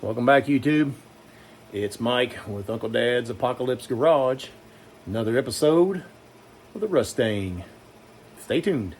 Welcome back, YouTube. It's Mike with Uncle Dad's Apocalypse Garage. Another episode of the Rustang. Stay tuned.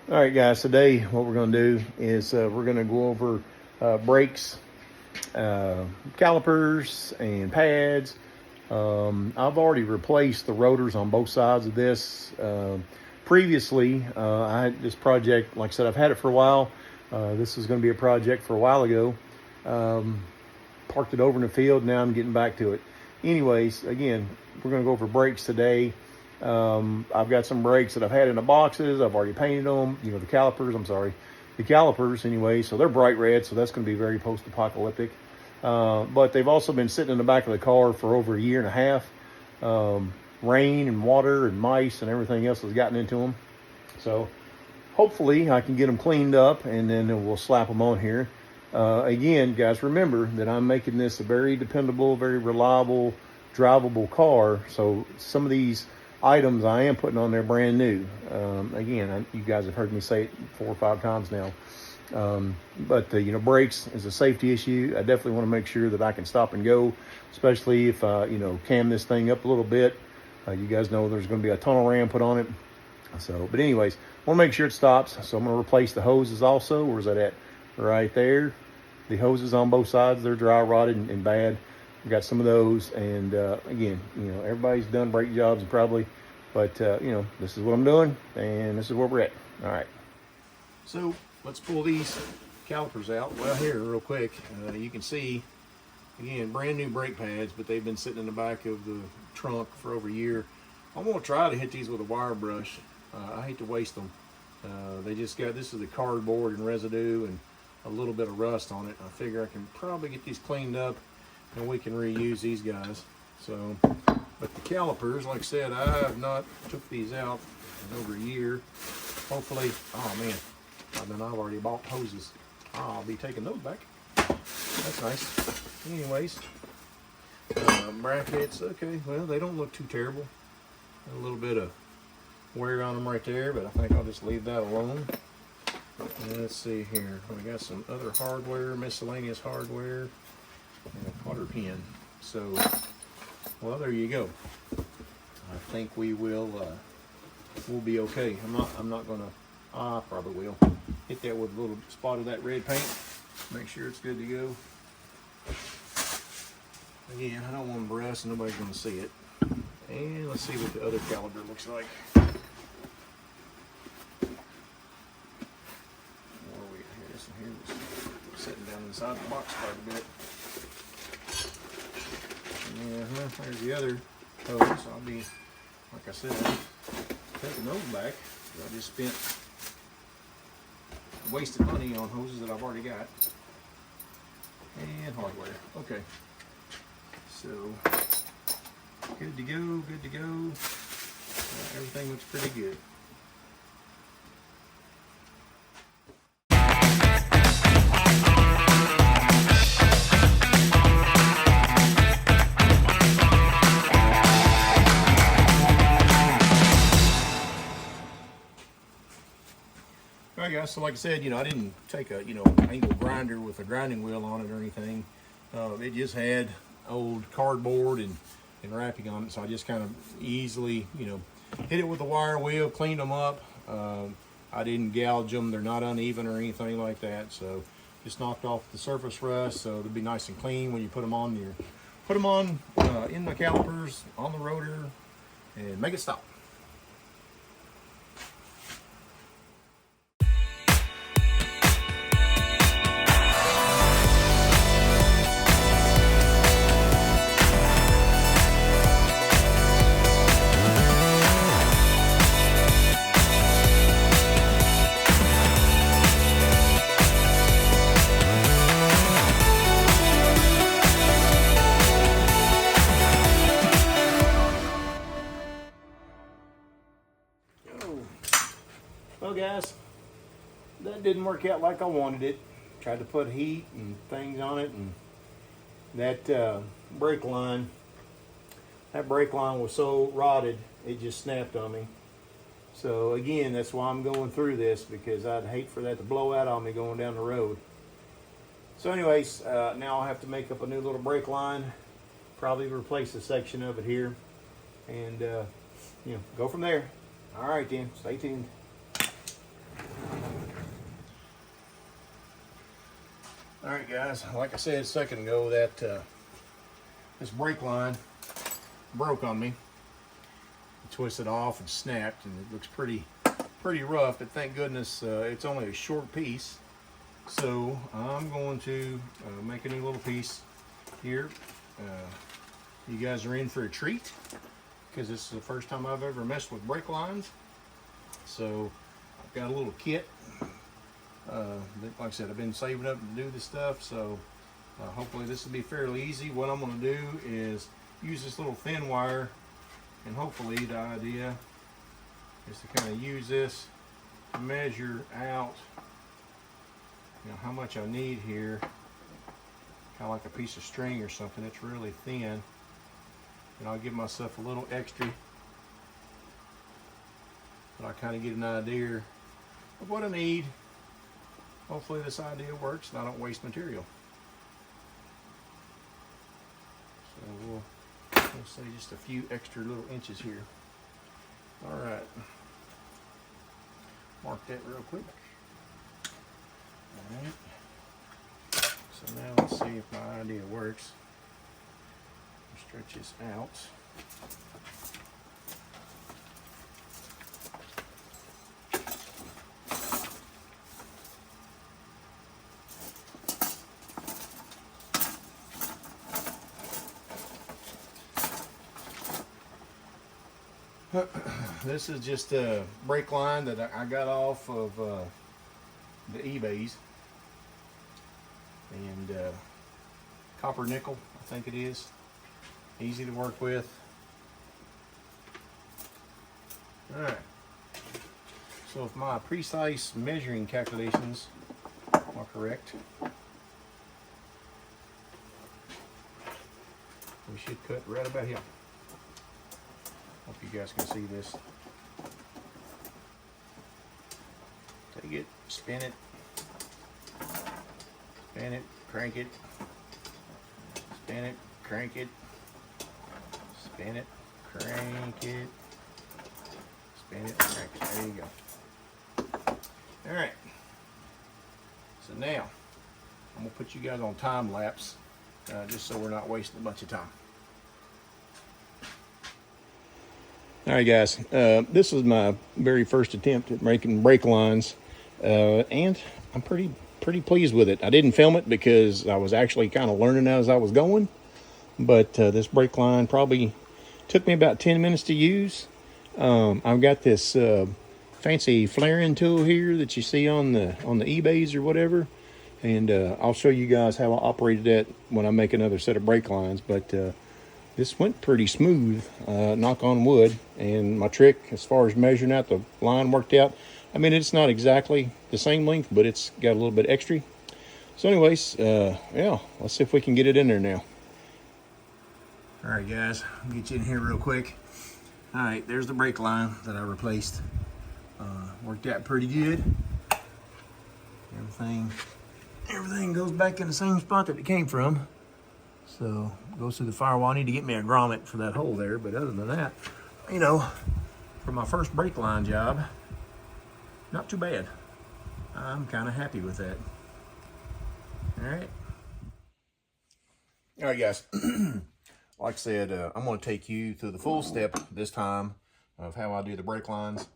All right, guys, today what we're going to do is we're going to go over brakes, calipers, and pads. I've already replaced the rotors on both sides of this. Previously, I had this project, like I said, I've had it for a while. This is going to be a project for a while ago. Parked it over in the field, now I'm getting back to it. Anyways, again, we're going to go over brakes today. I've got some brakes that I've had in the boxes. I've already painted them. The calipers anyway. So they're bright red. So that's going to be very post-apocalyptic. But they've also been sitting in the back of the car for over a year and a half. Rain and water and mice and everything else has gotten into them. So hopefully I can get them cleaned up and then we'll slap them on here. Again, guys, remember that I'm making this a very dependable, very reliable, drivable car. So some of these items I am putting on there brand new. Again, you guys have heard me say it 4 or 5 times now. But brakes is a safety issue. I definitely want to make sure that I can stop and go, especially if cam this thing up a little bit. You guys know there's going to be a tunnel ram put on it. So, but anyways, I want to make sure it stops. So I'm going to replace the hoses also. Where's that at? Right there. The hoses on both sides, they're dry rotted and bad. We've got some of those, and again, everybody's done brake jobs probably, but this is what I'm doing, and this is where we're at. All right. So let's pull these calipers out. Well, here, real quick, you can see, again, brand new brake pads, but they've been sitting in the back of the trunk for over a year. I'm gonna try to hit these with a wire brush. I hate to waste them. They just got, this is the cardboard and residue and a little bit of rust on it. I figure I can probably get these cleaned up and we can reuse these guys. So, but the calipers, like I said, I have not took these out in over a year. Hopefully, oh man, I've already bought hoses. I'll be taking those back. That's nice. Anyways, brackets, okay, well, they don't look too terrible. A little bit of wear on them right there, but I think I'll just leave that alone. And let's see here. We got some other hardware, miscellaneous hardware. And a cotter pin. So, well, there you go. I think we will we'll be okay. I'm not gonna, I probably will hit that with a little spot of that red paint, make sure it's good to go. Again, I don't want to rust, nobody's gonna see it. And let's see what the other caliper looks like. Sitting down inside the box quite a bit. There's the other hose. I'll be, like I said, taking those back. I just spent wasted money on hoses that I've already got. And hardware. Okay. So, good to go, good to go. Everything looks pretty good. All right, guys, so like I said, I didn't take a, angle grinder with a grinding wheel on it or anything. It just had old cardboard and wrapping on it, so I just kind of easily, hit it with the wire wheel, cleaned them up. I didn't gouge them. They're not uneven or anything like that. So just knocked off the surface rust, so they'll be nice and clean when you put them on in the calipers, on the rotor, and make it stop. Well guys, that didn't work out like I wanted it. Tried to put heat and things on it, and that brake line was so rotted it just snapped on me. So again, that's why I'm going through this, because I'd hate for that to blow out on me going down the road. So anyways, now I'll have to make up a new little brake line, probably replace a section of it here, and go from there. All right then, stay tuned. All right guys, like I said a second ago, that this brake line broke on me. It twisted off and snapped, and it looks pretty rough, but thank goodness it's only a short piece. So I'm going to make a new little piece here. You guys are in for a treat, because this is the first time I've ever messed with brake lines. So I've got a little kit. Like I said, I've been saving up to do this stuff, so hopefully this will be fairly easy. What I'm going to do is use this little thin wire, and hopefully the idea is to kind of use this to measure out how much I need here, kind of like a piece of string or something. It's really thin, and I'll give myself a little extra, but I kind of get an idea of what I need. Hopefully this idea works and I don't waste material. So we'll say just a few extra little inches here. All right, mark that real quick. All right, so now let's see if my idea works. Stretch this out. This is just a brake line that I got off of the eBays, and copper nickel, I think it is. Easy to work with. Alright, so if my precise measuring calculations are correct, we should cut right about here. Hope you guys can see this. Take it, spin it, crank it, spin it, crank it, spin it, crank it, spin it, crank it. There you go. All right. So now I'm gonna put you guys on time lapse, just so we're not wasting a bunch of time. All right, guys, this was my very first attempt at making brake lines, and I'm pretty pleased with it. I didn't film it because I was actually kind of learning as I was going, but this brake line probably took me about 10 minutes to use. I've got this fancy flaring tool here that you see on the eBays or whatever, and I'll show you guys how I operated that when I make another set of brake lines. But this went pretty smooth, knock on wood, and my trick as far as measuring out the line worked out. I mean, it's not exactly the same length, but it's got a little bit extra. So anyways, yeah, let's see if we can get it in there now. All right, guys, I'll get you in here real quick. All right, there's the brake line that I replaced. Worked out pretty good. Everything goes back in the same spot that it came from. So goes through the firewall. I need to get me a grommet for that hole there, but other than that, you know, for my first brake line job, not too bad. I'm kind of happy with that. All right. All right, guys. Like I said, I'm going to take you through the full step this time of how I do the brake lines.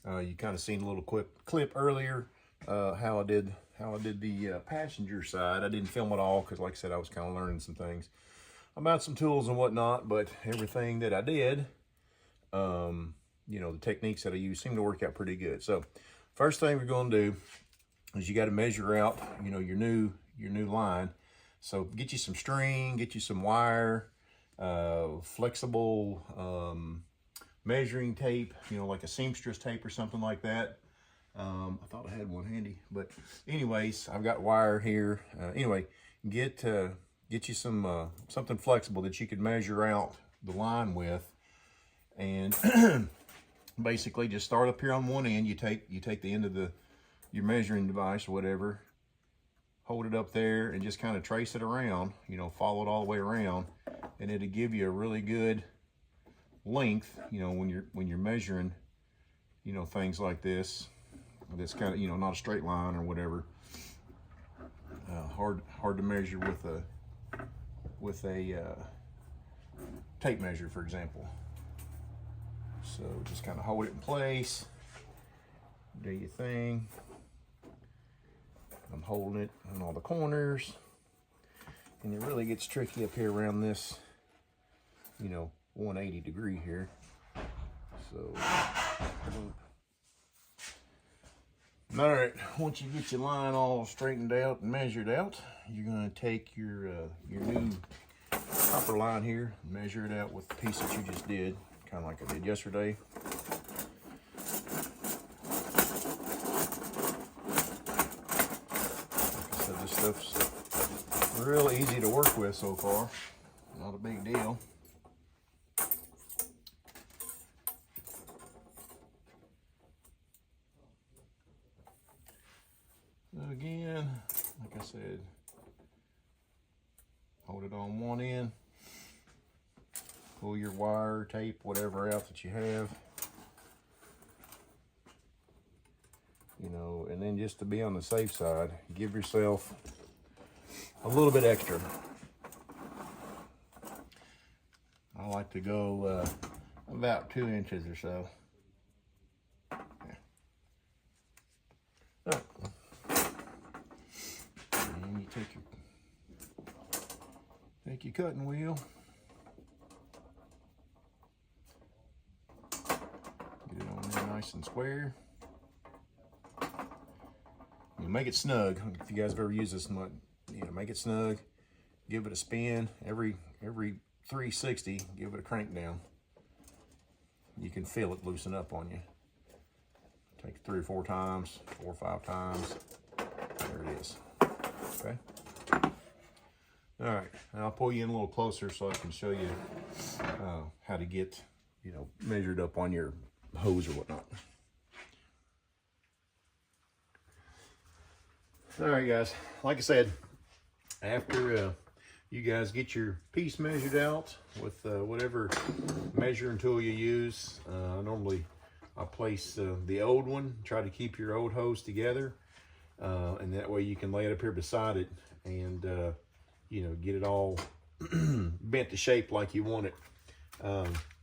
You kind of seen a little clip earlier how I did the passenger side. I didn't film it all because, like I said, I was kind of learning some things about some tools and whatnot. But everything that I did, you know, the techniques that I use seem to work out pretty good. So, first thing we're going to do is you got to measure out, you know, your new line. So get you some string, get you some wire, flexible measuring tape, you know, like a seamstress tape or something like that. I thought I had one handy, but anyways, I've got wire here. Anyway, get you some something flexible that you could measure out the line with, and basically just start up here on one end. You take the end of your measuring device or whatever, hold it up there and just kind of trace it around, you know, follow it all the way around, and it'll give you a really good length, you know, when you're measuring, you know, things like this. That's kind of, you know, not a straight line or whatever. Hard to measure with a tape measure, for example. So just kind of hold it in place, do your thing. I'm holding it on all the corners, and it really gets tricky up here around this, you know, 180 degree here. So, all right, once you get your line all straightened out and measured out, you're going to take your new copper line here, measure it out with the piece that you just did, kind of like I did yesterday. Stuff's real easy to work with so far. Not a big deal. So again, like I said, hold it on one end, pull your wire, tape, whatever out that you have, you know, and then just to be on the safe side, give yourself a little bit extra. I like to go about 2 inches or so. Yeah. Right. And you take your cutting wheel, get it on there nice and square. You make it snug. If you guys have ever used this much, you know, make it snug, give it a spin every 360, give it a crank down. You can feel it loosen up on you. Take it 3 or 4 times, 4 or 5 times. There it is. Okay. All right, and I'll pull you in a little closer so I can show you how to get, you know, measured up on your hose or whatnot. All right, guys, like I said, after you guys get your piece measured out with whatever measuring tool you use, normally I place the old one, try to keep your old hose together, and that way you can lay it up here beside it and you know, get it all bent to shape like you want it.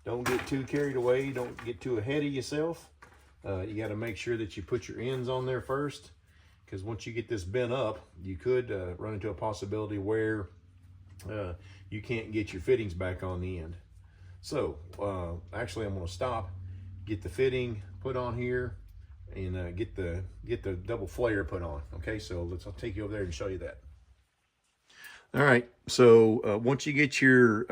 Don't get too carried away, don't get too ahead of yourself. You got to make sure that you put your ends on there first, because once you get this bent up, you could run into a possibility where you can't get your fittings back on the end. So actually I'm going to stop, get the fitting put on here, and get the double flare put on. Okay, so I'll take you over there and show you that. All right, so once you get your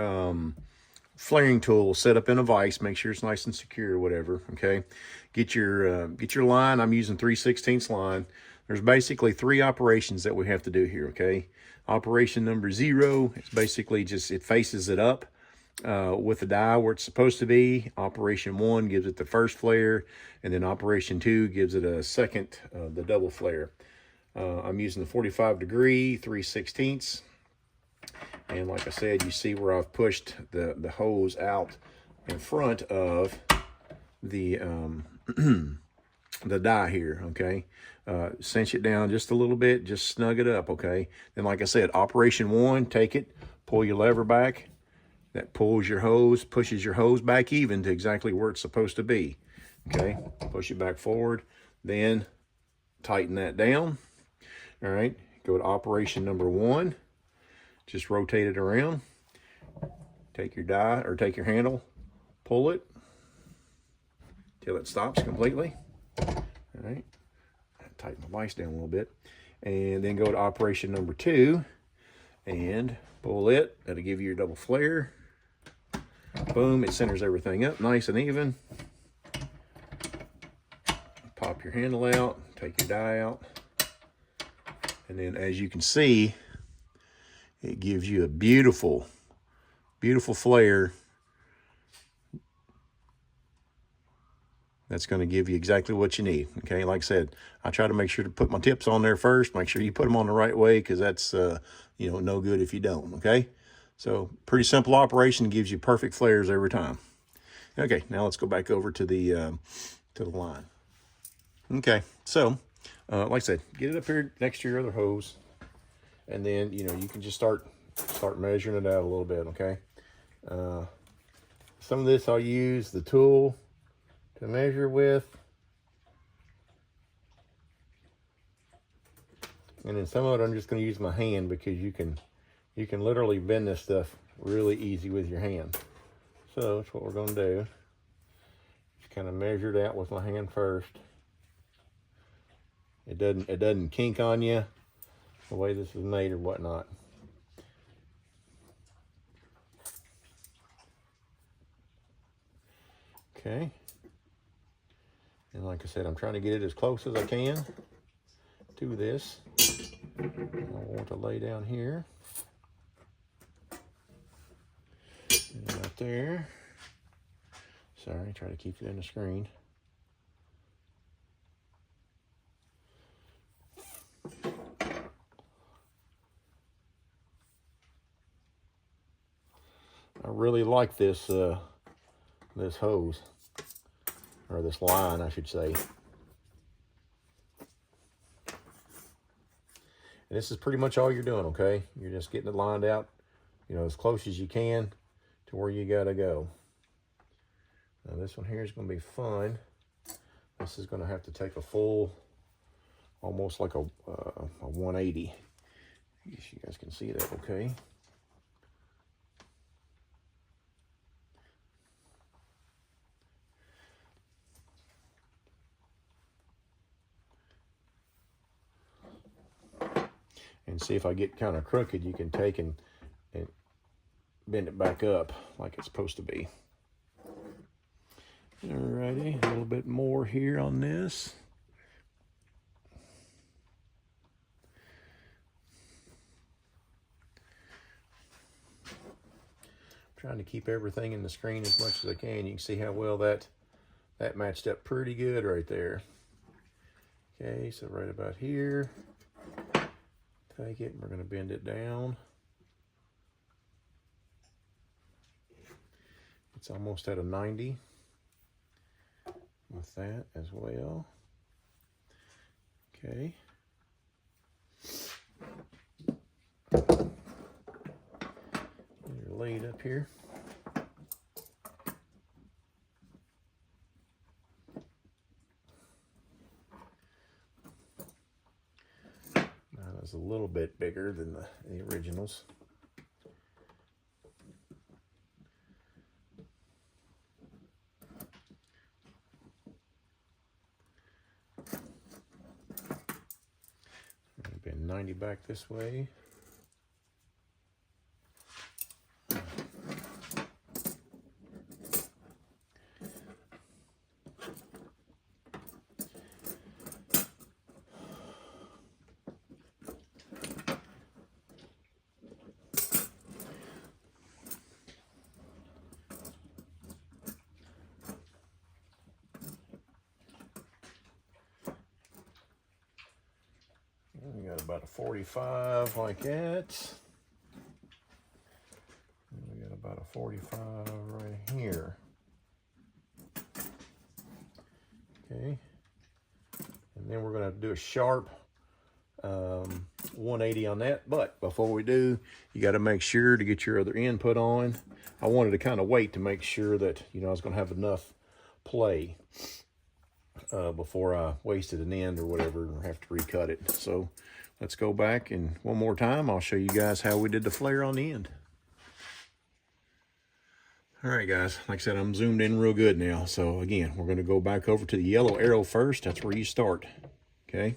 flaring tool set up in a vise, make sure it's nice and secure or whatever. Okay, get your line. I'm using 3/16 line. There's basically 3 operations that we have to do here. Okay, operation number 0 is basically just it faces it up with the die where it's supposed to be. Operation 1 gives it the first flare, and then operation 2 gives it a second, the double flare. I'm using the 45 degree 3/16. And like I said, you see where I've pushed the hose out in front of the the die here, okay? Cinch it down just a little bit, just snug it up, okay? Then, like I said, operation 1, take it, pull your lever back. That pulls your hose, pushes your hose back even to exactly where it's supposed to be, okay? Push it back forward, then tighten that down, all right? Go to operation number 1, just rotate it around. Take your die, or take your handle, pull it till it stops completely. All right, tighten the vise down a little bit, and then go to operation number 2 and pull it. That'll give you your double flare. Boom, it centers everything up nice and even. Pop your handle out, take your die out, and then as you can see, it gives you a beautiful flare that's going to give you exactly what you need. Okay, like I said, I try to make sure to put my tips on there first. Make sure you put them on the right way, because that's you know, no good if you don't. Okay, so pretty simple operation, gives you perfect flares every time. Okay, now let's go back over to the line. Okay, so like I said, get it up here next to your other hose, and then you know, you can just start measuring it out a little bit. Okay, some of this I'll use the tool to measure with, and then some of it I'm just going to use my hand, because you can literally bend this stuff really easy with your hand. So that's what we're going to do. Just kind of measure it out with my hand first. It doesn't kink on you the way this is made or whatnot. Okay. And like I said, I'm trying to get it as close as I can to this. I want to lay down here. And right there. Sorry, try to keep it in the screen. I really like this this hose, or this line, I should say. And this is pretty much all you're doing, okay? You're just getting it lined out, you know, as close as you can to where you gotta go. Now this one here is gonna be fun. This is gonna have to take a full, almost like a 180. I guess you guys can see that okay. And see, if I get kind of crooked, you can take and bend it back up like it's supposed to be. Alrighty, a little bit more here on this. Trying to keep everything in the screen as much as I can. You can see how well that matched up pretty good right there. Okay, so right about here. Take it, and we're going to bend it down. It's almost at a 90 with that as well. Okay. Get your lead up here. It's a little bit bigger than the originals. Bend 90 back this way. We got about a 45 like that. And we got about a 45 right here. Okay. And then we're going to do a sharp 180 on that. But before we do, you got to make sure to get your other end put on. I wanted to kind of wait to make sure that, you know, I was going to have enough play before I wasted an end or whatever or have to recut it. So let's go back, and one more time I'll show you guys how we did the flare on the end. All right, guys, like I said, I'm zoomed in real good now. So again, we're going to go back over to the yellow arrow first. That's where you start. Okay.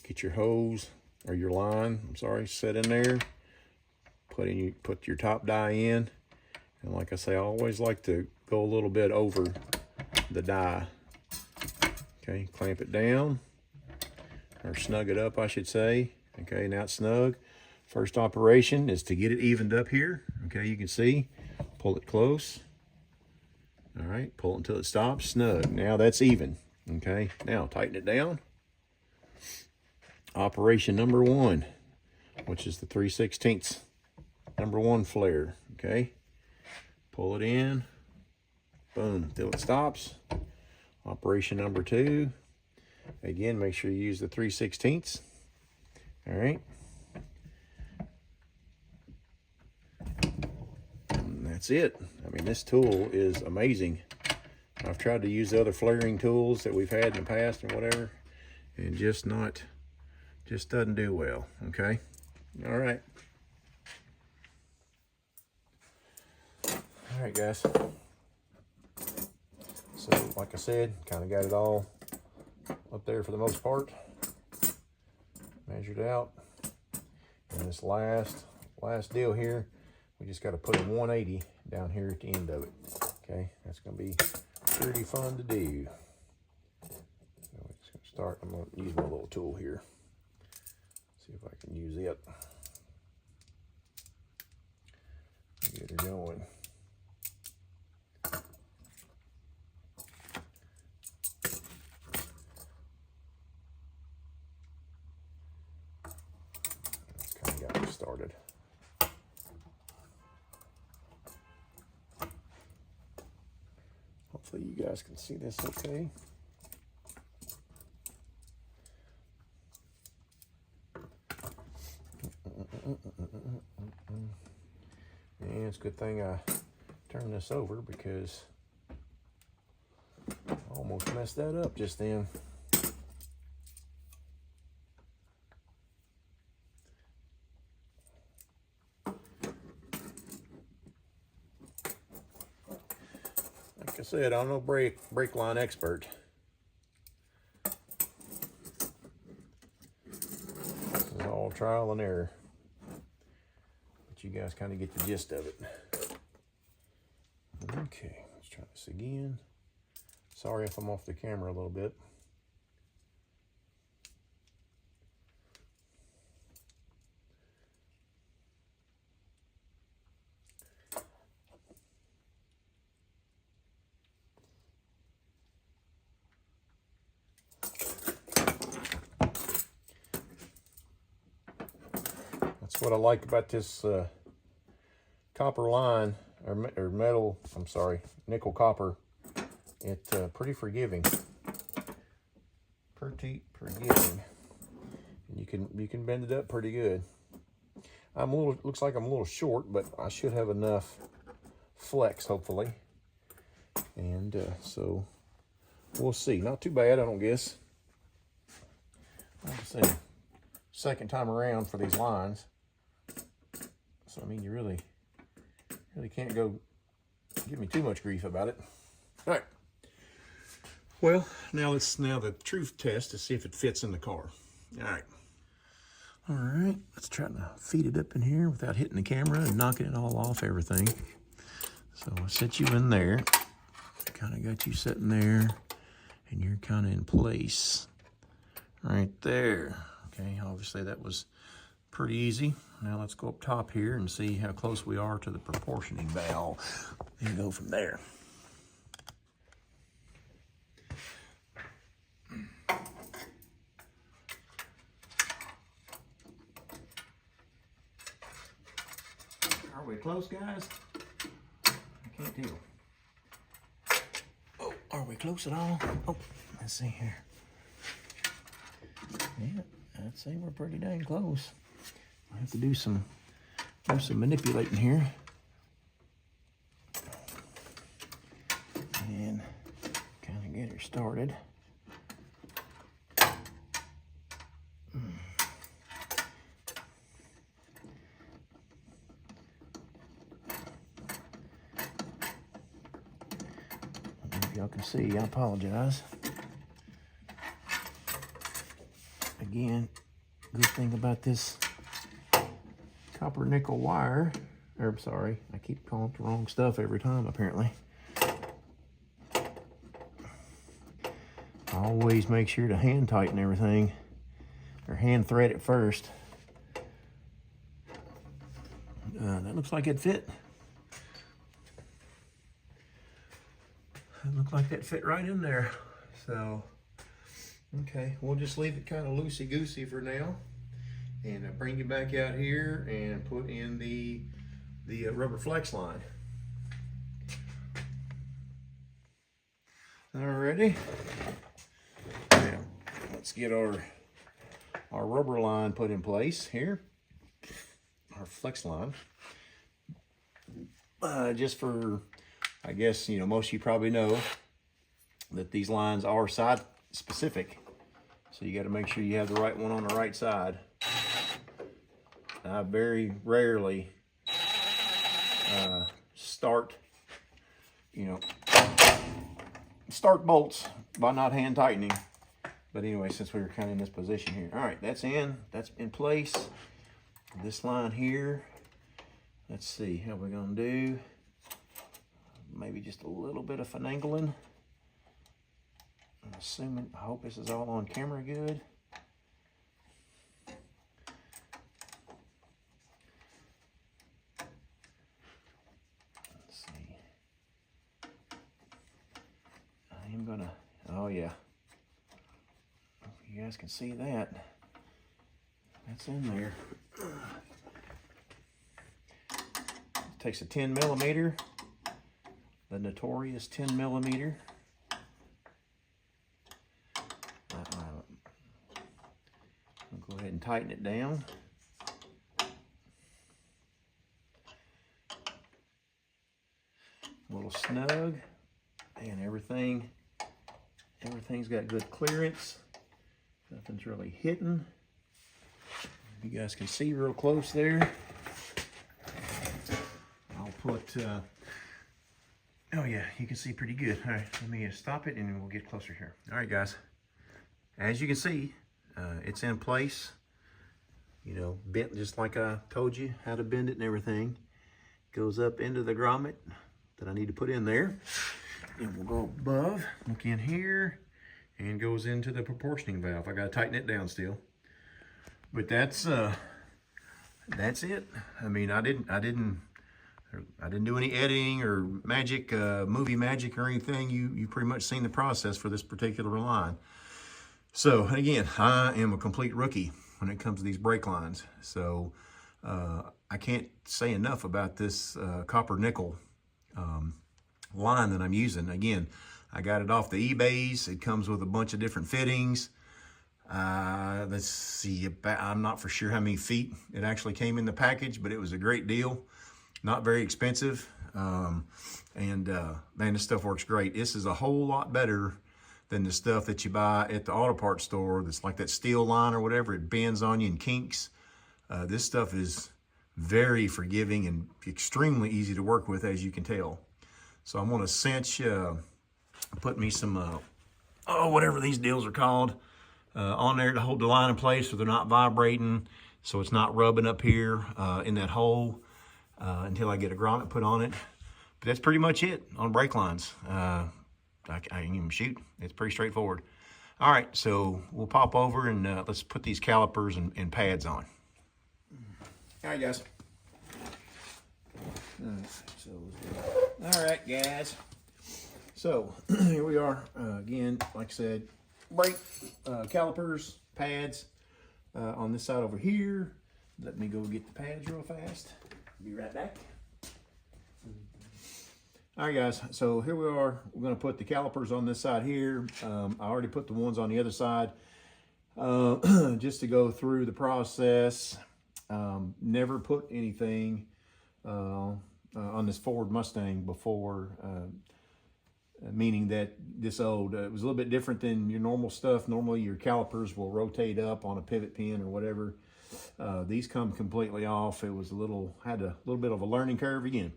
Get your hose or your line, I'm sorry, set in there. Put your top die in. And like I say, I always like to go a little bit over the die. Okay, clamp it down, or snug it up, I should say. Okay, now it's snug. First operation is to get it evened up here. Okay, you can see, pull it close. All right, pull it until it stops, snug. Now that's even. Okay, now tighten it down. Operation number 1, which is the 3/16 number 1 flare. Okay, pull it in, boom, till it stops. Operation number 2, again, make sure you use the 3/16. All right, and that's it. I mean, this tool is amazing. I've tried to use the other flaring tools that we've had in the past and whatever, and just doesn't do well. Okay, all right. All right, guys. So, like I said, kind of got it all up there for the most part. Measured out. And this last deal here, we just got to put a 180 down here at the end of it. Okay, that's going to be pretty fun to do. So we're just going to start. I'm going to use my little tool here. See if I can use it. Get her going. That's kind of got me started. Hopefully you guys can see this okay. And it's a good thing I turned this over, because I almost messed that up just then. Like I said, I'm no brake line expert. This is all trial and error. You guys kind of get the gist of it. Okay, let's try this again. Sorry if I'm off the camera a little bit. That's what I like about this copper line, or metal, I'm sorry, nickel copper. It's pretty forgiving. Pretty forgiving. And you can bend it up pretty good. Looks like I'm a little short, but I should have enough flex, hopefully. And so we'll see. Not too bad, I don't guess. Like I said, second time around for these lines. So I mean, you really can't give me too much grief about it. All right. Well, now the truth test to see if it fits in the car. All right. All right, let's try to feed it up in here without hitting the camera and knocking it all off everything. So I'll set you in there. Kind of got you sitting there, and you're kind of in place right there. Okay, obviously that was pretty easy. Now let's go up top here and see how close we are to the proportioning valve and go from there. Are we close, guys? I can't tell. Oh, are we close at all? Oh, let's see here. Yeah, I'd say we're pretty dang close. I have to do some manipulating here. And kind of get her started. If y'all can see, I apologize. Again, good thing about this copper nickel wire, or I'm sorry, I keep calling it the wrong stuff every time apparently. Always make sure to hand tighten everything, or hand thread it first. That looks like it fit. It looked like that fit right in there. So, okay, we'll just leave it kind of loosey-goosey for now. And I bring you back out here and put in the rubber flex line. Alrighty. Now, let's get our rubber line put in place here. Our flex line. Just for, I guess, you know, most of you probably know that these lines are side specific. So you got to make sure you have the right one on the right side. I very rarely start bolts by not hand tightening. But anyway, since we were kind of in this position here. All right, that's in place. This line here, let's see how we're gonna do. Maybe just a little bit of finagling. I'm assuming, I hope this is all on camera good. Let's see. I am gonna, oh yeah. If you guys can see that, that's in there. It takes a 10 millimeter, the notorious 10 millimeter. I'll go ahead and tighten it down. A little snug, and everything's got good clearance. Nothing's really hitting. You guys can see real close there. I'll put, oh yeah, you can see pretty good. All right, let me stop it and we'll get closer here. All right, guys. As you can see, it's in place. You know, bent just like I told you how to bend it and everything. Goes up into the grommet that I need to put in there. And we'll go above, look in here, and goes into the proportioning valve. I gotta tighten it down still. But that's it. I mean, I didn't do any editing or magic, movie magic or anything. You pretty much seen the process for this particular line. So again, I am a complete rookie when it comes to these brake lines. So I can't say enough about this copper nickel line that I'm using. Again, I got it off the eBays. It comes with a bunch of different fittings. Let's see, I'm not for sure how many feet it actually came in the package, but it was a great deal. Not very expensive. Man, this stuff works great. This is a whole lot better than the stuff that you buy at the auto parts store. That's like that steel line or whatever. It bends on you and kinks. This stuff is very forgiving and extremely easy to work with, as you can tell. So I'm gonna cinch, put me some, whatever these deals are called, on there to hold the line in place so they're not vibrating, so it's not rubbing up here in that hole until I get a grommet put on it. But that's pretty much it on brake lines. I can even shoot. It's pretty straightforward. All right, so we'll pop over and let's put these calipers and pads on. All right, guys. All right, guys. So here we are again. Like I said, brake calipers, pads on this side over here. Let me go get the pads real fast. Be right back. All right, guys, so here we are. We're going to put the calipers on this side here. I already put the ones on the other side just to go through the process. Never put anything on this Ford Mustang before, meaning that this old, it was a little bit different than your normal stuff. Normally your calipers will rotate up on a pivot pin or whatever. These come completely off. It was had a little bit of a learning curve again.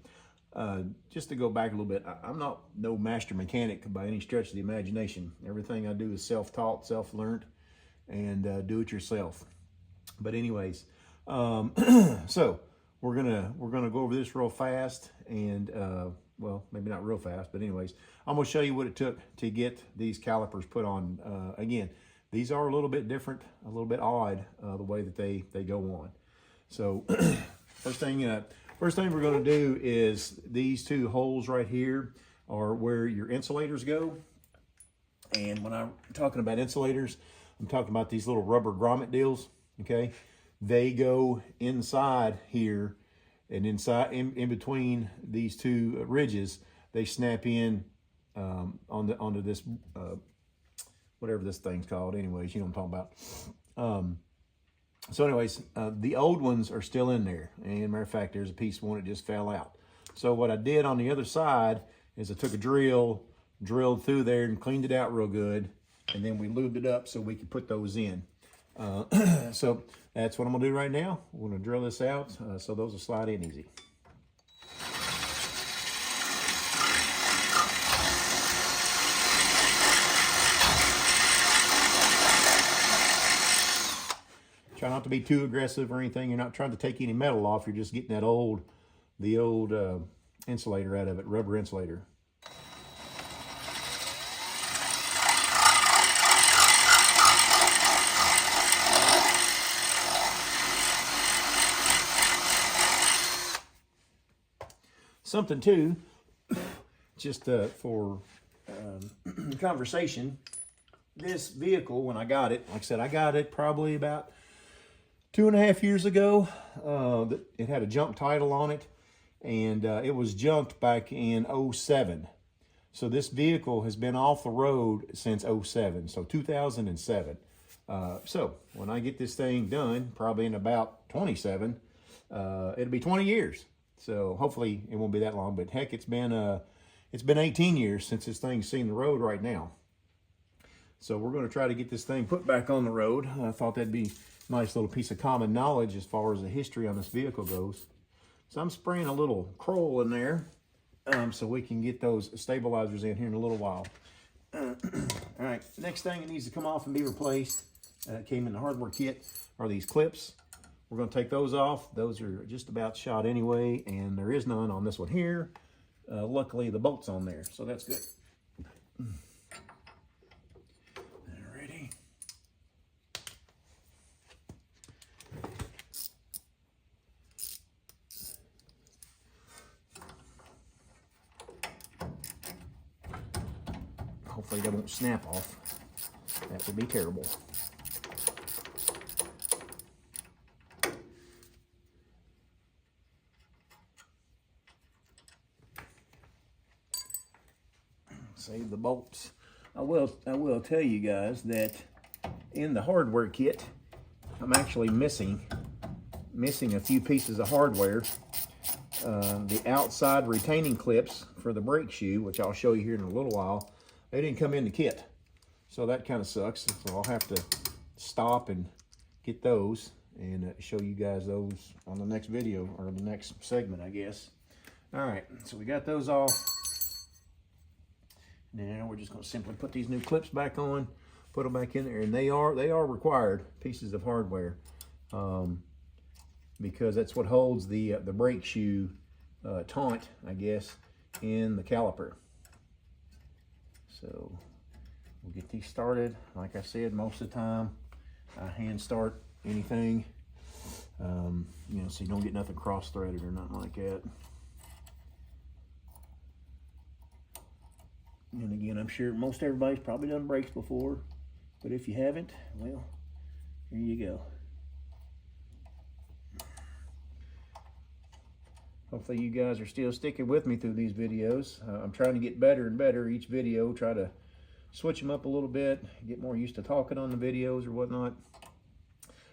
Just to go back a little bit, I'm not no master mechanic by any stretch of the imagination. Everything I do is self-taught, self-learned, and do it yourself. But anyways, so we're gonna go over this real fast, and well, maybe not real fast, but anyways, I'm gonna show you what it took to get these calipers put on. Again, these are a little bit different, a little bit odd, the way that they go on. So first thing we're going to do is these two holes right here are where your insulators go. And when I'm talking about insulators, I'm talking about these little rubber grommet deals, okay? They go inside here, and inside, in between these two ridges, they snap in onto this, whatever this thing's called. Anyways, you know what I'm talking about. So anyways, the old ones are still in there. And matter of fact, there's a piece of one that just fell out. So what I did on the other side is I took a drill, drilled through there and cleaned it out real good. And then we lubed it up so we could put those in. So that's what I'm gonna do right now. We're gonna drill this out so those will slide in easy. Try not to be too aggressive or anything. You're not trying to take any metal off. You're just getting that the old insulator out of it, rubber insulator. Something too, just for conversation, this vehicle, when I got it, like I said, I got it probably about 2.5 years ago. It had a junk title on it, and it was junked back in 07. So this vehicle has been off the road since 07, so 2007. So when I get this thing done, probably in about 27, it'll be 20 years. So hopefully it won't be that long, but heck, it's been 18 years since this thing's seen the road right now. So we're going to try to get this thing put back on the road. I thought that'd be a nice little piece of common knowledge as far as the history on this vehicle goes. So I'm spraying a little Kroll in there so we can get those stabilizers in here in a little while. All right, next thing that needs to come off and be replaced, came in the hardware kit, are these clips. We're going to take those off. Those are just about shot anyway, and there is none on this one here. Luckily, the bolt's on there, so that's good. Alrighty. Hopefully that won't snap off. That would be terrible. Save the bolts. I will tell you guys that in the hardware kit, I'm actually missing a few pieces of hardware. The outside retaining clips for the brake shoe, which I'll show you here in a little while, they didn't come in the kit. So that kind of sucks. So I'll have to stop and get those and show you guys those on the next video, or the next segment, I guess. All right, so we got those off. Now we're just going to simply put these new clips back on, put them back in there, and they are required pieces of hardware because that's what holds the brake shoe taunt, I guess, in the caliper. So we'll get these started. Like I said, most of the time I hand start anything, you know, so you don't get nothing cross-threaded or nothing like that. And again, I'm sure most everybody's probably done brakes before, but if you haven't, well, here you go. Hopefully you guys are still sticking with me through these videos. I'm trying to get better and better each video, try to switch them up a little bit, get more used to talking on the videos or whatnot.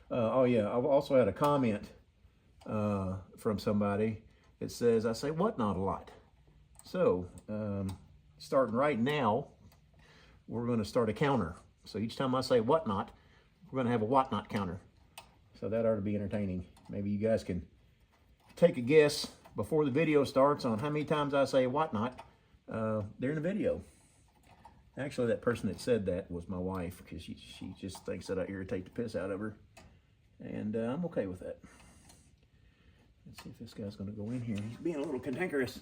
Oh yeah, I've also had a comment from somebody that says I say whatnot a lot. So starting right now, we're going to start a counter. So each time I say whatnot, we're going to have a whatnot counter. So that ought to be entertaining. Maybe you guys can take a guess before the video starts on how many times I say whatnot during the video. Actually, that person that said that was my wife, because she just thinks that I irritate the piss out of her. And I'm okay with that. Let's see if this guy's going to go in here. He's being a little cantankerous.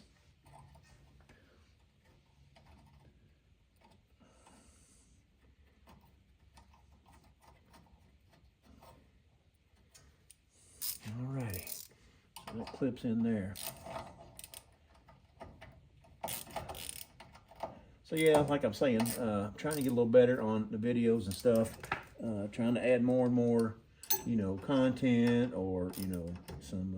Alrighty, so that clips in there. So yeah, like I'm saying, trying to get a little better on the videos and stuff. Trying to add more and more, you know, content, or you know, some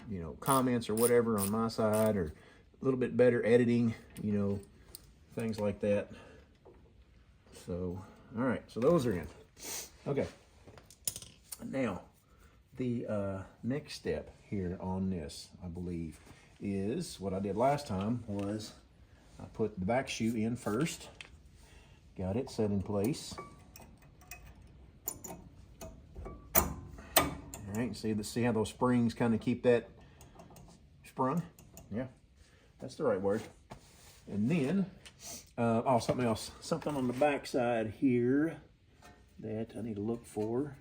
you know, comments or whatever on my side, or a little bit better editing, you know, things like that. So all right, so those are in. Okay. Now, the next step here on this, I believe, is what I did last time. Was I put the back shoe in first, got it set in place. All right, see how those springs kind of keep that sprung? Yeah, that's the right word. And then, oh, something else, something on the back side here that I need to look for.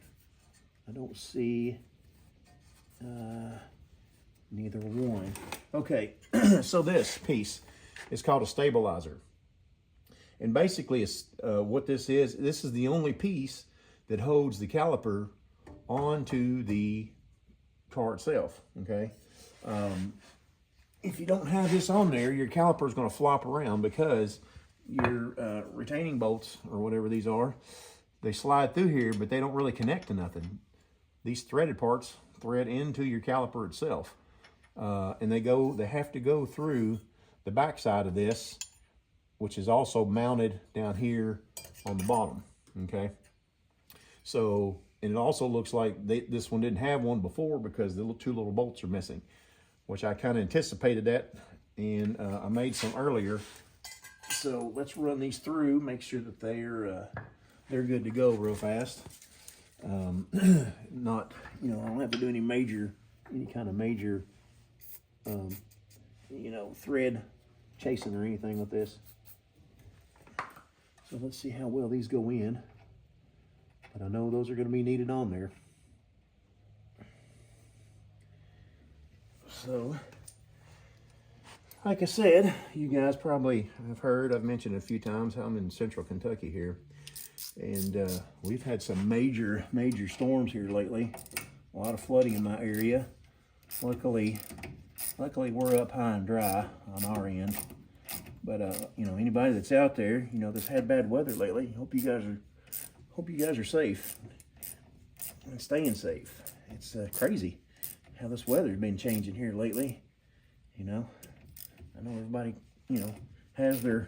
I don't see neither one. Okay, so this piece is called a stabilizer. And basically, it's, what this is the only piece that holds the caliper onto the car itself, okay? If you don't have this on there, your caliper is going to flop around, because your retaining bolts, or whatever these are, they slide through here, but they don't really connect to nothing. These threaded parts thread into your caliper itself, and they have to go through the back side of this, which is also mounted down here on the bottom. Okay, so, and it also looks like this one didn't have one before, because the two little bolts are missing, which I kind of anticipated that, and I made some earlier. So let's run these through, make sure that they're good to go real fast. Not, you know, I don't have to do any kind of major, you know, thread chasing or anything with this. So let's see how well these go in. But I know those are going to be needed on there. So, like I said, you guys probably have heard, I've mentioned a few times, I'm in central Kentucky here. And we've had some major storms here lately. A lot of flooding in my area. Luckily we're up high and dry on our end. But you know, anybody that's out there, you know, that's had bad weather lately, hope you guys are safe and staying safe. It's crazy how this weather's been changing here lately. You know, I know everybody, you know, has their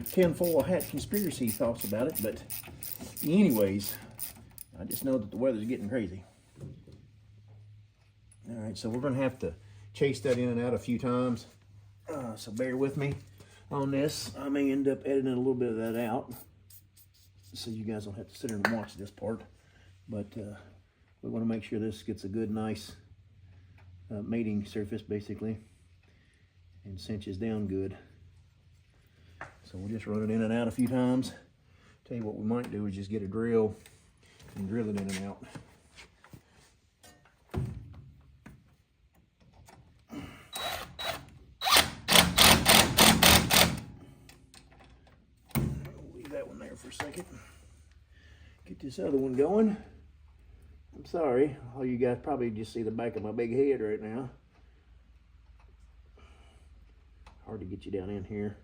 tinfoil hat conspiracy thoughts about it, but anyways, I just know that the weather's getting crazy. All right, so we're gonna have to chase that in and out a few times, so bear with me on this. I may end up editing a little bit of that out, so you guys don't have to sit here and watch this part, but we want to make sure this gets a good, nice mating surface, basically, and cinches down good. So we'll just run it in and out a few times. Tell you what we might do is just get a drill and drill it in and out. Leave that one there for a second. Get this other one going. I'm sorry, all you guys probably just see the back of my big head right now. Hard to get you down in here.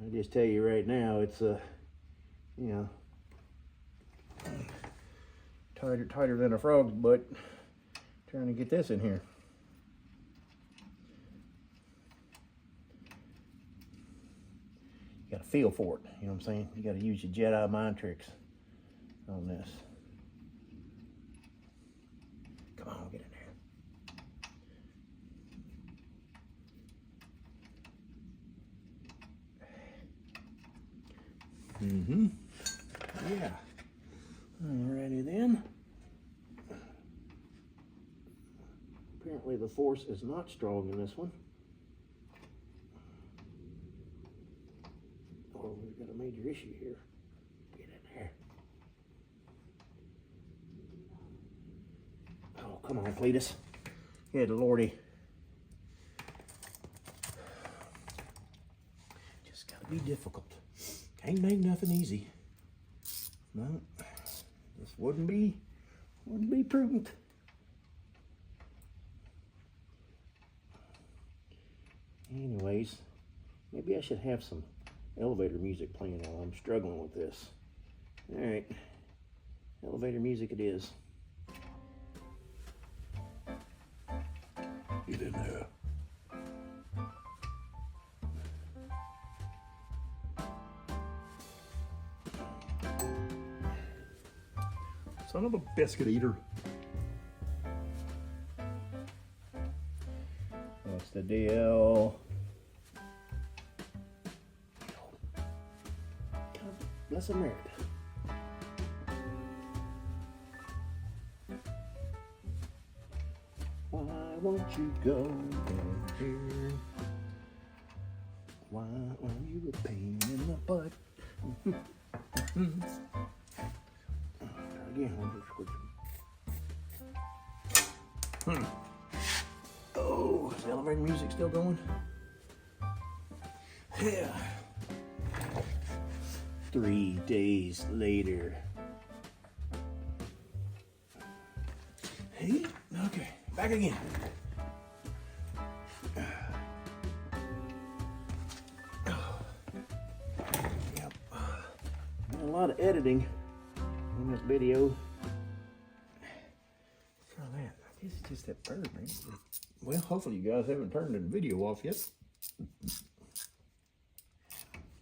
I just tell you right now, it's you know, tighter than a frog's butt trying to get this in here. You got to feel for it, you know what I'm saying? You got to use your Jedi mind tricks on this. Come on, get in there. Yeah. Alrighty then. Apparently the force is not strong in this one. Oh, we've got a major issue here. Get in there. Oh, come on, Cletus. Good lordy. Just gotta be difficult. Can't make nothing easy. No, this wouldn't be prudent. Anyways, maybe I should have some elevator music playing while I'm struggling with this. All right, elevator music it is. Get in there. Son of a biscuit eater. What's the deal? Bless America. Why won't you go down here? Why are you a pain in the butt? Again, oh, is the elevator music still going? Yeah. 3 days later. Hey, okay, back again. Yep. A lot of editing in this video. Try that. I guess it's just that bird, man. Well, hopefully you guys haven't turned the video off yet.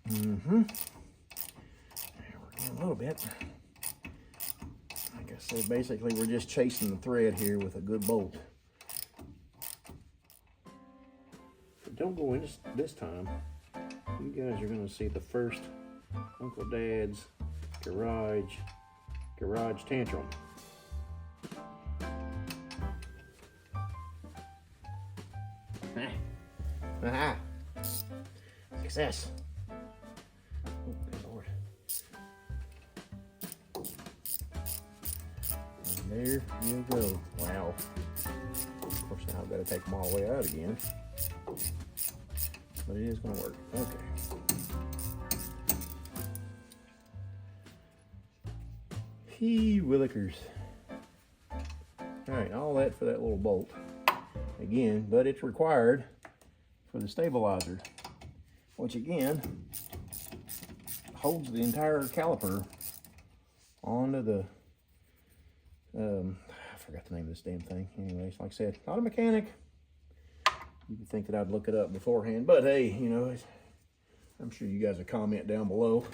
We're doing a little bit. Like I said, basically we're just chasing the thread here with a good bolt. But don't go in this time. You guys are going to see the first Uncle Dad's garage tantrum. Aha! Success. Oh, good Lord. And there you go. Wow. Of course, now I've got to take them all the way out again. But it is going to work. Okay. Gee willikers. Alright, all that for that little bolt. Again, but it's required for the stabilizer, which again holds the entire caliper onto the I forgot the name of this damn thing. Anyways, like I said, not a mechanic. You would think that I'd look it up beforehand, but hey, you know, I'm sure you guys will comment down below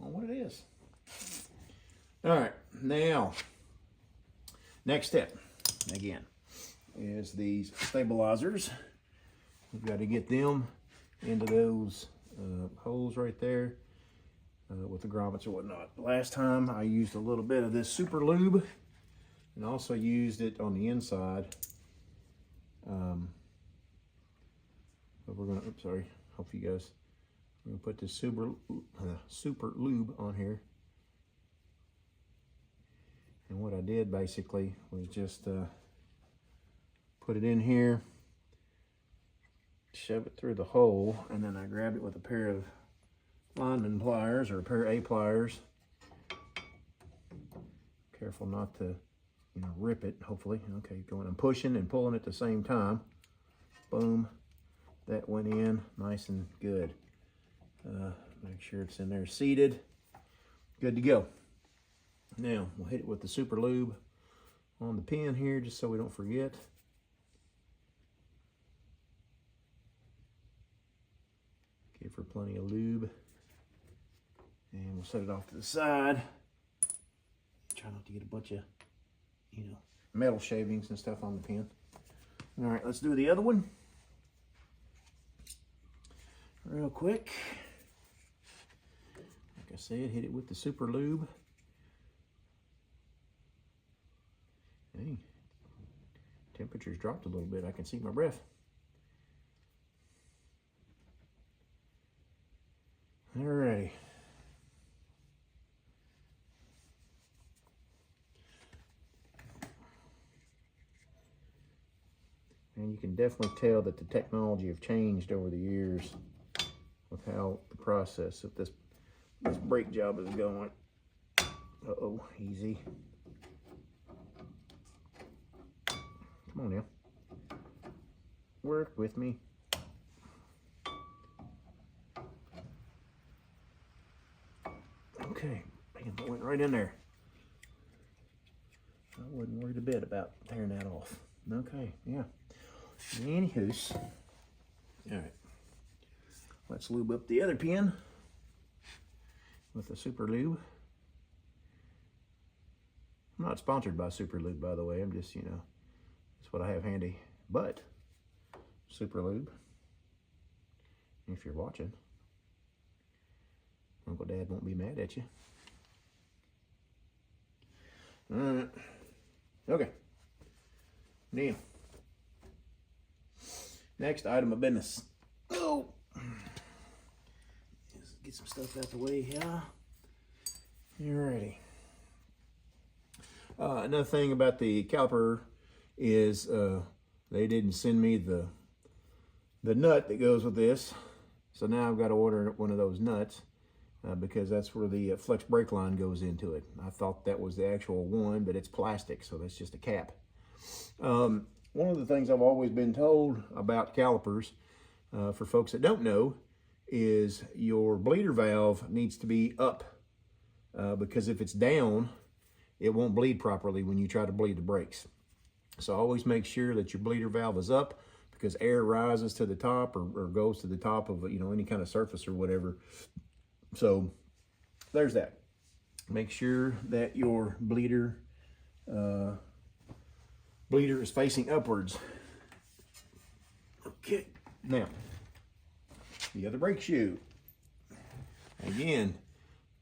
on what it is. All right, now next step again is these stabilizers. We've got to get them into those holes right there with the grommets or whatnot. Last time I used a little bit of this super lube and also used it on the inside. But we're gonna, oops, sorry, hope you guys, we're gonna put this super lube on here. And what I did basically was just put it in here, shove it through the hole, and then I grabbed it with a pair of lineman pliers or a pair of A pliers. Careful not to, you know, rip it, hopefully. Okay, going and pushing and pulling at the same time. Boom, that went in nice and good. Make sure it's in there seated. good to go. Now, we'll hit it with the super lube on the pin here, just so we don't forget. Give her plenty of lube. And we'll set it off to the side. Try not to get a bunch of, metal shavings and stuff on the pin. All right, let's do the other one. Real quick. Like I said, hit it with the super lube. Hey, temperature's dropped a little bit. I can see my breath. Alrighty. And you can definitely tell that the technology have changed over the years with how the process of this brake job is going. Uh-oh, easy. Come on now. Work with me. Okay, man, that went right in there. I wasn't worried a bit about tearing that off. Okay, yeah. Anywho's. All right. Let's lube up the other pin with the super lube. I'm not sponsored by Super Lube, by the way. I'm just, that's what I have handy. But super lube, if you're watching, Uncle Dad won't be mad at you. All right. Okay. Now, next item of business. Oh, let's get some stuff out the way here. You're ready. Another thing about the caliper is they didn't send me the nut that goes with this, so now I've got to order one of those nuts because that's where the flex brake line goes into it. I thought that was the actual one, but it's plastic, so that's just a cap. One of the things I've always been told about calipers, for folks that don't know, is your bleeder valve needs to be up because if it's down, it won't bleed properly when you try to bleed the brakes. So always make sure that your bleeder valve is up, because air rises to the top or goes to the top of any kind of surface or whatever. So there's that. Make sure that your bleeder is facing upwards. Okay, now the other brake shoe. Again,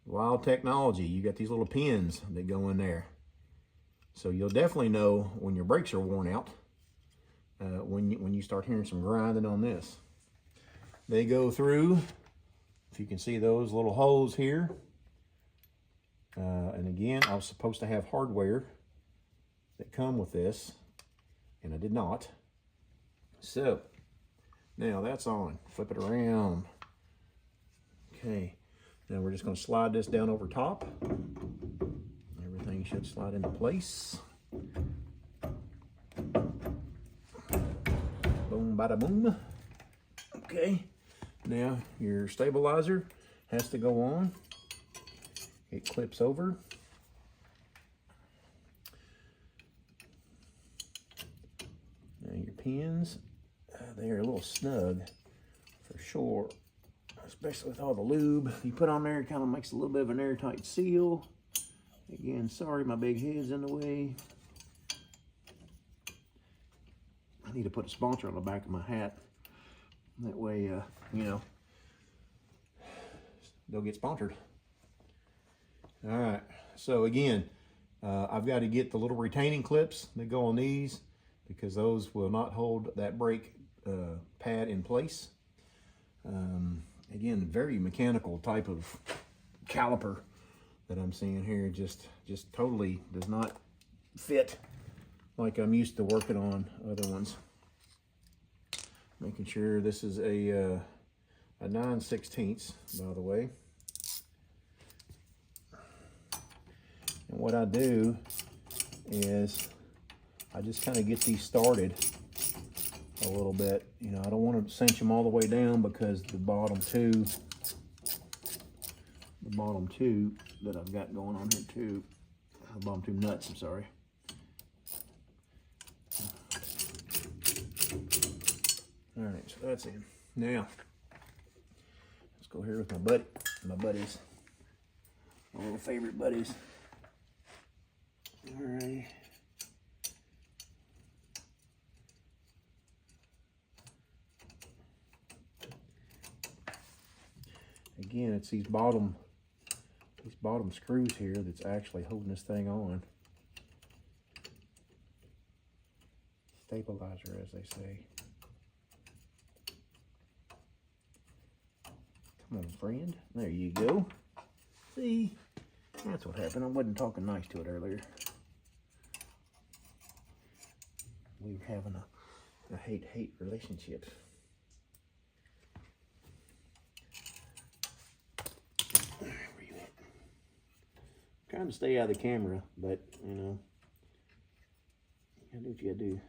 wild technology. You got these little pins that go in there, so you'll definitely know when your brakes are worn out when you start hearing some grinding on this. They go through, if you can see those little holes here, and again, I was supposed to have hardware that come with this, and I did not. So now that's on. Flip it around. Okay, now we're just going to slide this down over top. Everything should slide into place. Boom, bada boom. Okay, now your stabilizer has to go on. It clips over. Now your pins, they are a little snug for sure, especially with all the lube you put on there. It kind of makes a little bit of an airtight seal. Again, sorry my big head's in the way. I need to put a sponsor on the back of my hat. That way, they'll get sponsored. All right, so again, I've got to get the little retaining clips that go on these, because those will not hold that brake pad in place. Again, very mechanical type of caliper that I'm seeing here. Just totally does not fit like I'm used to working on other ones. Making sure this is a 9/16, by the way. And what I do is I just kind of get these started a little bit. I don't want to cinch them all the way down, because the bottom two that I've got going on here too. I bought them 2 nuts, I'm sorry. All right, so that's in. Now, let's go here with my buddies, my little favorite buddies. All right. Again, it's these bottom screws here that's actually holding this thing on. Stabilizer, as they say. Come on, friend. There you go. See? That's what happened. I wasn't talking nice to it earlier. We were having a hate-hate relationship. Where you at? Trying to stay out of the camera, but, you know, you gotta do what you gotta do.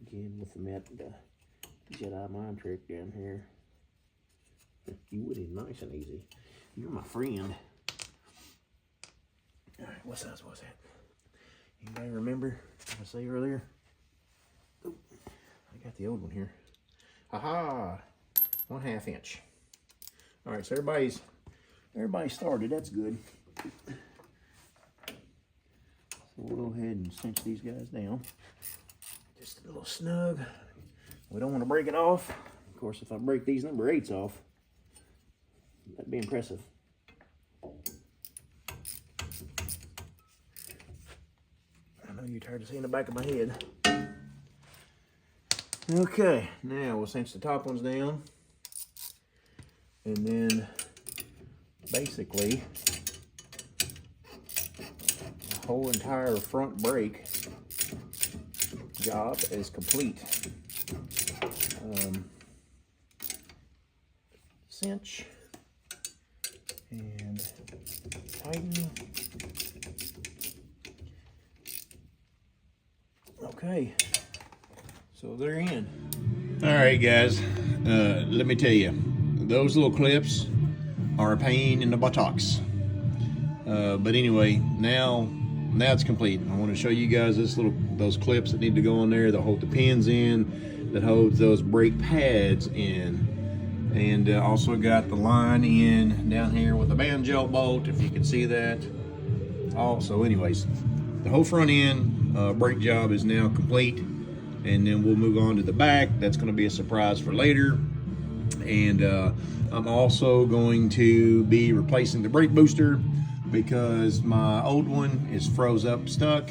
Again, with the Jedi mind trick down here. You would it nice and easy. You're my friend. All right, what size was that? Anybody remember what I say earlier? Ooh, I got the old one here. Aha! 1/2 inch. All right, so everybody started. That's good. So we'll go ahead and cinch these guys down. Just a little snug. We don't want to break it off. Of course, if I break these number 8s off, that'd be impressive. I know you're tired of seeing the back of my head. Okay, now we'll cinch the top ones down. And then basically the whole entire front brake job is complete. Cinch and tighten. Okay, so they're in. All right, guys, let me tell you, those little clips are a pain in the buttocks. But anyway, now it's complete. I want to show you guys those clips that need to go on there that hold the pins in, that holds those brake pads in. And also got the line in down here with the banjo bolt, if you can see that. Also, anyways, the whole front end brake job is now complete. And then we'll move on to the back. That's going to be a surprise for later. And I'm also going to be replacing the brake booster because my old one is froze up, stuck,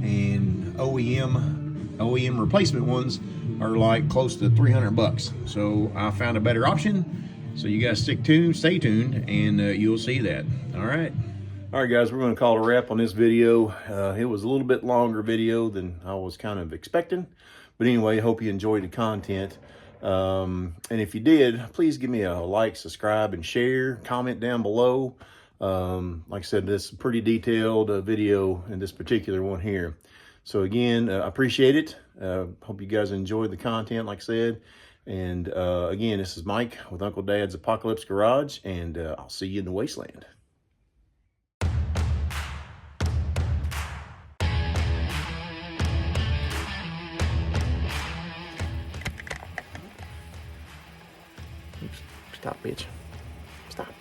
and OEM replacement ones are like close to 300 bucks. So I found a better option. So you guys stay tuned, and you'll see that. All right, guys, we're going to call it a wrap on this video. It was a little bit longer video than I was kind of expecting, but anyway, I hope you enjoyed the content. And if you did, please give me a like, subscribe, and share. Comment down below. Like I said, this is a pretty detailed video in this particular one here. So again, I appreciate it. Hope you guys enjoyed the content, like I said. And again, this is Mike with Uncle Dad's Apocalypse Garage, and I'll see you in the wasteland. Stop, bitch. Stop.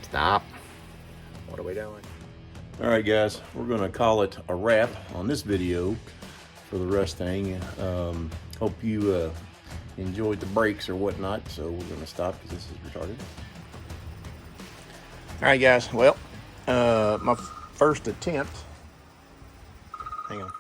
Stop. What are we doing? All right, guys, we're going to call it a wrap on this video for the Rustang. Hope you enjoyed the brakes or whatnot, so we're going to stop because this is retarded. All right, guys, well, my first attempt, hang on.